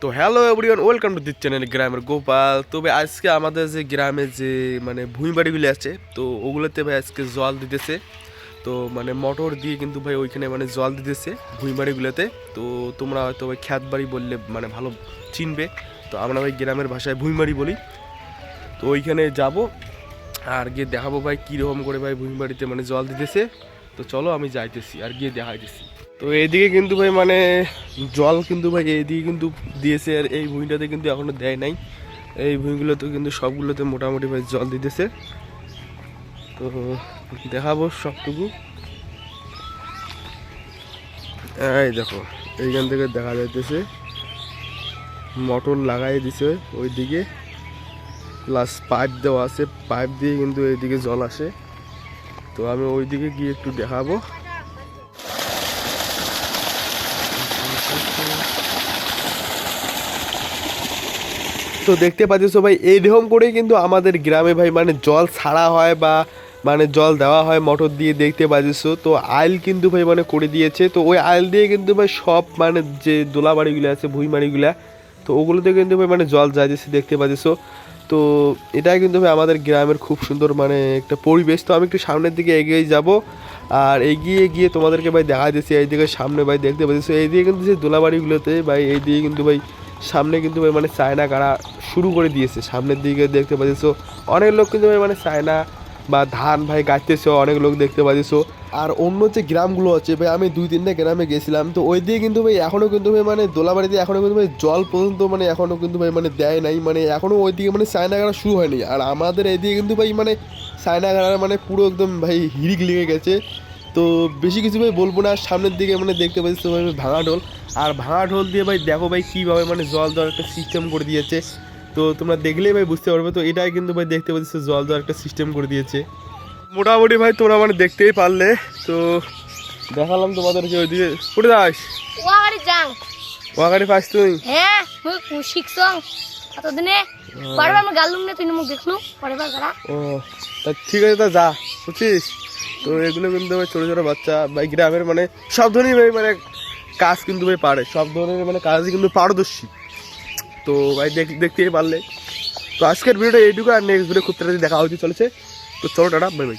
তো hello everyone, welcome to this channel গ্রামের গোপাল। তবে আজকে আমাদের যে গ্রামে যে মানে ভূমি বাড়িগুলি আছে, তো ওগুলোতে ভাই আজকে জল দিতেছে। তো মানে মোটর দিয়ে কিন্তু ভাই ওইখানে মানে জল দিতেছে ভূমি বাড়িগুলোতে। তো তোমরা হয়তো ভাই খ্যাত বাড়ি বললে মানে ভালো চিনবে, তো আমরা ভাই গ্রামের ভাষায় ভূমি বাড়ি বলি। তো ওইখানে যাব আর গিয়ে দেখাবো ভাই কীরকম করে ভাই ভূমি বাড়িতে মানে জল দিতেছে। তো চলো আমি যাইতেছি আর গিয়ে দেখাইতেছি। তো এইদিকে কিন্তু ভাই মানে জল কিন্তু ভাই এইদিকে কিন্তু দিয়েছে, আর এই ভূমিটাতে কিন্তু এখনো দেয় নাই। এই ভূমিগুলোতে কিন্তু সবগুলোতে মোটামুটি ভাই জল দিতেছে। তো দেখাবো সবটুকু। এই দেখো, এইখান থেকে দেখা যাইতেছে মোটর লাগাই দিছে ওইদিকে, প্লাস পাইপ দেওয়া আছে, পাইপ দিয়ে কিন্তু এইদিকে জল আসে। তো আমি ওইদিকে গিয়ে একটু দেখাবো। তো দেখতে পাচ্ছ ভাই, এইরকম করেই কিন্তু আমাদের গ্রামে ভাই মানে জল ছাড়া হয় বা মানে জল দেওয়া হয় মোটর দিয়ে। দেখতে পাচ্ছ তো আইল কিন্তু ভাই মানে করে দিয়েছে। তো ওই আইল দিয়ে কিন্তু ভাই সব মানে যে দোলা বাড়িগুলো আছে ভুঁই বাড়িগুলা, তো ওগুলোতে কিন্তু ভাই মানে জল যাইতেছে দেখতে পাচ্ছ। তো এটাই কিন্তু ভাই আমাদের গ্রামের খুব সুন্দর মানে একটা পরিবেশ। তো আমি একটু সামনের দিকে এগিয়ে যাব, আর এগিয়ে গিয়ে তোমাদেরকে ভাই দেখা দিচ্ছি এইদিকে সামনে ভাই দেখতে পাচ্ছ এইদিকে কিন্তু যে দোলাবাড়িগুলোতে ভাই এইদিকে কিন্তু ভাই সামনে কিন্তু ভাই মানে চায়না গাড়া শুরু করে দিয়েছে। সামনের দিকে দেখতে পাচ্ছ অনেক লোক কিন্তু ভাই মানে চায়না বা ধান ভাই গাইতেছে, অনেক লোক দেখতে পাচ্ছ। আর অন্য যে গ্রামগুলো আছে ভাই, আমি 2-3টা গ্রামে গেছিলাম, তো ওই দিকে কিন্তু ভাই এখনও কিন্তু ভাই মানে দোলাবাড়িতে এখনও কিন্তু ভাই জল পর্যন্ত মানে এখনও কিন্তু ভাই মানে দেয় নাই, মানে এখনও ওই দিকে মানে চায়না গাড়া শুরু হয়নি। আর আমাদের এইদিকে কিন্তু ভাই মানে চায়না গাড়া মানে পুরো একদম ভাই হিরিক লেগে গেছে। তো বেশি কিছু ভাই বলবো না, সামনের দিকে মানে দেখতে পাচ্ছি ভাই ভাঙা ঢোল, আর ভাঙা ঢোল দিয়ে ভাই দেখো ভাই কীভাবে মানে জল দেওয়ার একটা সিস্টেম করে দিয়েছে। তো তোমরা দেখলেই ভাই বুঝতে পারবে। তো এটাই কিন্তু ভাই দেখতে পাচ্ছি জল দেওয়ার একটা সিস্টেম করে দিয়েছে মোটামুটি ভাই, তোমরা মানে দেখতেই পারলে। তো দেখালাম তোমাদেরকে ওইদিকে কোথায় যাস ওয়াগাড়ি যাং ওয়াগাড়ি পাস তুই? হ্যাঁ মুই শিখছং এতদিনে বারবার আমি গালুম না, তুই মুখ দেখলু পরেবার গাড়া। ও তা ঠিক আছে, তা যা বুঝছিস। তো এগুলো কিন্তু ভাই ছোটো ছোটো বাচ্চা ভাই গ্রামের মানে সব ধরনের ভাই মানে কাজ কিন্তু ভাই পারে, সব ধরনের মানে কাজই কিন্তু পারদর্শী। তো ভাই দেখতেই পারলে। তো আজকের ভিডিওটা এইটুকু, আর নেক্সট ভিডিও খুব তাড়াতাড়ি দেখা হচ্ছে চলেছে। তো চলো টাটা, বাই বাই।